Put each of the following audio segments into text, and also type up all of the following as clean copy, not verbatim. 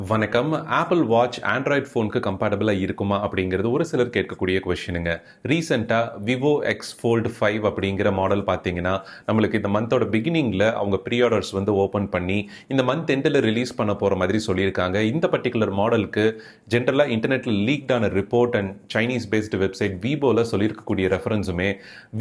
வணக்கம். Apple watch Android ஃபோனுக்கு கம்பேட்டபிளா இருக்குமா அப்படிங்கிறது ஒரு சிலர் கேட்கக்கூடிய கொஸ்டினுங்க. ரீசெண்டா விவோ எக்ஸ் ஃபோல்ட் 5 அப்படிங்கிற மாடல் பார்த்தீங்கன்னா, நம்மளுக்கு இந்த மந்தோட பிகினிங்ல அவங்க ப்ரீ ஆர்டர்ஸ் வந்து ஓப்பன் பண்ணி இந்த மந்த் எண்டில் ரிலீஸ் பண்ண போற மாதிரி சொல்லியிருக்காங்க. இந்த பர்டிகுலர் மாடலுக்கு ஜென்ரலா இன்டர்நெட்ல லீக்ட் ஆன report and Chinese based website விவோல சொல்லியிருக்கக்கூடிய ரெஃபரன்ஸுமே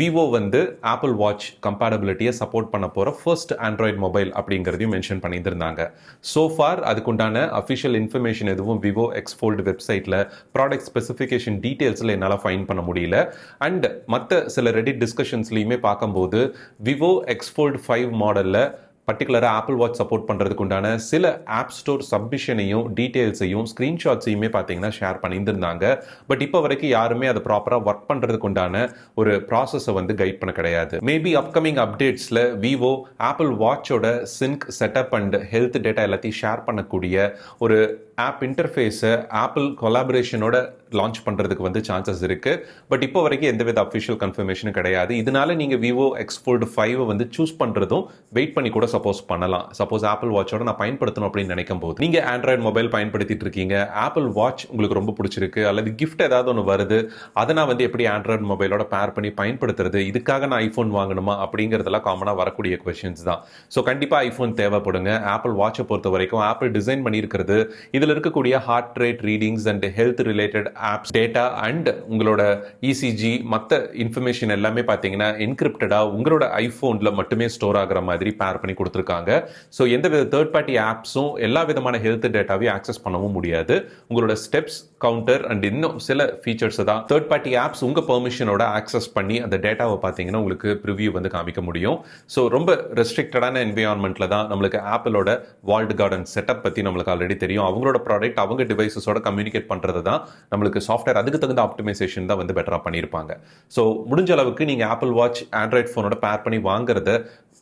விவோ வந்து ஆப்பிள் வாட்ச் கம்பேட்டபிலிட்டியை சப்போர்ட் பண்ண போற ஃபர்ஸ்ட் ஆண்ட்ராய்ட் மொபைல் அப்படிங்கிறதையும் மென்ஷன் பண்ணியிருந்தாங்க. ஸோ ஃபார் அதுக்குண்டான அஃபிஷியல் இன்ஃபர்மேஷன் எதுவும் விவோ எக்ஸ் ஃபோல்டு வெப்சைட்டில் ப்ராடக்ட் ஸ்பெசிஃபிகேஷன் டீட்டெயில்ஸில் என்னால் ஃபைண்ட் பண்ண முடியல. அண்ட் மற்ற சில ரெடிட் டிஸ்கஷன்ஸ்லையுமே பார்க்கும்போது விவோ எக்ஸ் ஃபோல்டு 5 மாடலில் பர்டிகுலராக ஆப்பிள் வாட்ச் சப்போர்ட் பண்ணுறதுக்கு உண்டான சில ஆப் ஸ்டோர் சப்மிஷனையும் டீட்டெயில்ஸையும் ஸ்க்ரீன்ஷாட்ஸையுமே பார்த்தீங்கன்னா ஷேர் பண்ணியிருந்தாங்க. பட் இப்போ வரைக்கும் யாருமே அதை ப்ராப்பராக ஒர்க் பண்ணுறதுக்கு உண்டான ஒரு ப்ராசஸை வந்து கைட் பண்ண கிடையாது. மேபி அப்கமிங் அப்டேட்ஸில் விவோ ஆப்பிள் வாட்சோட sync setup and health data எல்லாத்தையும் ஷேர் பண்ணக்கூடிய ஒரு ஆப் இன்டர்ஃபேஸை ஆப்பிள் கொலாபரேஷனோட லான்ச் பண்ணுறதுக்கு வந்து சான்சஸ் இருக்குது. பட் இப்போ வரைக்கும் எந்தவித அஃபிஷியல் கன்ஃபர்மேஷனும் கிடையாது. இதனால நீங்கள் விவோ எக்ஸ் ஃபோல்டு 5 வந்து சூஸ் பண்ணுறதும் வெயிட் பண்ணி கூட சப்போஸ் பண்ணலாம். சப்போஸ் ஆப்பிள் வாட்சோட நான் பயன்படுத்தணும் அப்படின்னு நினைக்கும் போது நீங்கள் ஆண்ட்ராய்டு மொபைல் பயன்படுத்திட்டு இருக்கீங்க, ஆப்பிள் வாட்ச் உங்களுக்கு ரொம்ப பிடிச்சிருக்கு, அல்லது கிஃப்ட் ஏதாவது ஒன்று வருது, அதை நான் வந்து எப்படி ஆண்ட்ராய்டு மொபைலோட பேர் பண்ணி பயன்படுத்துறது, இதுக்காக நான் ஐஃபோன் வாங்கணுமா அப்படிங்கிறதெல்லாம் காமனாக வரக்கூடிய கொஸ்டின்ஸ் தான். ஸோ கண்டிப்பாக ஐஃபோன் தேவைப்படுங்க. ஆப்பிள் வாட்சை பொறுத்த வரைக்கும் ஆப்பிள் டிசைன் பண்ணியிருக்கிறது இதில் இருக்கக்கூடிய heart rate readings and health related apps data and உங்களோட இசிஜி மற்ற இன்ஃபர்மேஷன் எல்லாமே பார்த்தீங்கன்னா என்கிரிப்டடாக உங்களோட ஐஃபோனில் மட்டுமே ஸ்டோர் ஆகிற மாதிரி பேர் பண்ணி கொடுத்துருக்காங்க. ஸோ எந்த வித தேர்ட் பார்ட்டி ஆப்ஸும் எல்லா விதமான ஹெல்த் டேட்டாவையும் ஆக்சஸ் பண்ணவும் முடியாது. உங்களோட ஸ்டெப்ஸ் கவுண்டர் அண்ட் இன்னும் சில ஃபீச்சர்ஸ் தான் தேர்ட் பார்ட்டி ஆப்ஸ் உங்கள் பெர்மிஷனோட ஆக்சஸ் பண்ணி அந்த டேட்டாவை பார்த்தீங்கன்னா உங்களுக்கு ப்ரிவியூ வந்து காமிக்க முடியும். ஸோ ரொம்ப ரெஸ்ட்ரிக்டடான என்விரான்மெண்ட்ல தான் நம்மளுக்கு ஆப்பிளோட வால்ட் கார்டன் செட்டப் பற்றி நம்மளுக்கு ஆல்ரெடி தெரியும். அவங்களோட ப்ராடக்ட் அவங்க டிவைசஸோட கம்யூனிகேட் பண்ணுறது தான் நம்மளுக்கு சாஃப்ட்வேர் அதுக்கு தகுந்த ஆப்டிமைசேஷன் தான் வந்து பெட்டராக பண்ணியிருப்பாங்க. ஸோ முடிஞ்ச அளவுக்கு நீங்கள் ஆப்பிள் வாட்ச் ஆண்ட்ராய்ட் ஃபோனோட பேர் பண்ணி வாங்குறத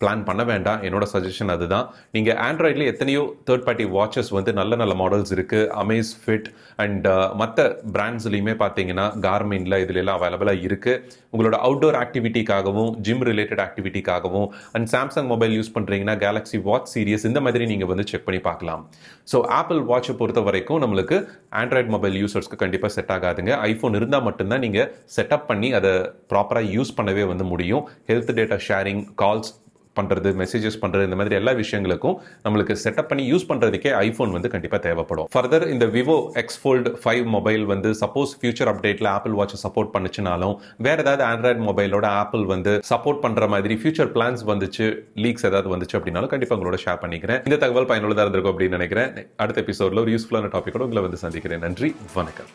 பிளான் பண்ண வேண்டாம். என்னோட சஜஷன் அதுதான். நீங்கள் ஆண்ட்ராய்டில் எத்தனையோ தேர்ட் பார்ட்டி வாட்சஸ் வந்து நல்ல நல்ல மாடல்ஸ் இருக்குது. அமேஸ் ஃபிட் அண்ட் மற்ற பிராண்ட்ஸ்லையுமே பார்த்தீங்கன்னா கார்மின்ல இதுல எல்லாம் அவைலபிளாக இருக்குது. உங்களோட அவுட்டோர் ஆக்டிவிட்டிக்காகவும் ஜிம் ரிலேட்டட் ஆக்டிவிட்டிக்காகவும் அண்ட் சாம்சங் மொபைல் யூஸ் பண்ணுறீங்கன்னா கேலக்ஸி வாட்ச் சீரியஸ் இந்த மாதிரி நீங்கள் வந்து செக் பண்ணி பார்க்கலாம். ஸோ ஆப்பிள் வாட்சை பொறுத்த வரைக்கும் நம்மளுக்கு ஆண்ட்ராய்டு மொபைல் யூசர்ஸ்க்கு கண்டிப்பாக செட் ஆகாதுங்க. ஐஃபோன் இருந்தால் மட்டும்தான் நீங்கள் செட்டப் பண்ணி அதை ப்ராப்பராக யூஸ் பண்ணவே வந்து முடியும். ஹெல்த் டேட்டா ஷேரிங், கால்ஸ் பண்ணுறது, மெசேஜஸ் பண்ணுறது, இந்த மாதிரி எல்லா விஷயங்களுக்கும் நம்மளுக்கு செட்டப் பண்ணி யூஸ் பண்ணுறதுக்கே ஐஃபோன் வந்து கண்டிப்பாக தேவைப்படும். ஃபர்தர் இந்த விவோ எக்ஸ் ஃபோல்டு 5 மொபைல் வந்து சப்போஸ் ஃபியூச்சர் அப்டேட்டில் ஆப்பிள் வாட்சை சப்போர்ட் பண்ணுச்சுனாலும் வேறு ஏதாவது ஆண்ட்ராய்டு மொபைலோட ஆப்பிள் வந்து சப்போர்ட் பண்ணுற மாதிரி ஃபியூச்சர் பிளான்ஸ் வந்துச்சு, லீக்ஸ் ஏதாவது வந்துச்சு அப்படின்னாலும் கண்டிப்பாக உங்களோட ஷேர் பண்ணிக்கிறேன். இந்த தகவல் பயனுள்ளதாக இருந்திருக்கும் அப்படின்னு நினைக்கிறேன். அடுத்த எபிசோடில் ஒரு யூஸ்ஃபுல்லான டாப்பிக்கோட உங்களை வந்து சந்திக்கிறேன். நன்றி, வணக்கம்.